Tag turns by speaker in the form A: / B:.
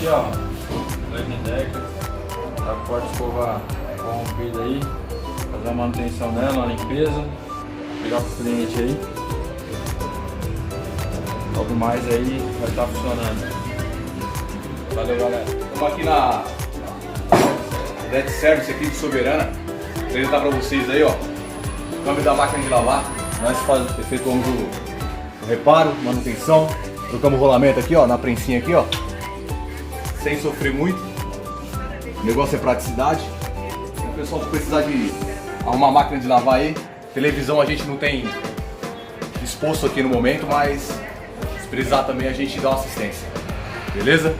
A: aqui, ó, tá com a escova corrompida aí, fazer uma manutenção nela, uma limpeza, pegar pro cliente aí. Logo mais aí vai estar funcionando. Valeu, galera.
B: Estamos aqui na ODETE Service aqui de Soberana. Vou apresentar para vocês aí, ó, o câmbio da máquina de lavar. Nós efetuamos o reparo, manutenção, trocamos o rolamento aqui, ó, na prensinha aqui, ó, sem sofrer muito. O negócio é praticidade. Se o pessoal precisar de arrumar máquina de lavar aí, televisão a gente não tem exposto aqui no momento, mas se precisar também a gente dá uma assistência. Beleza?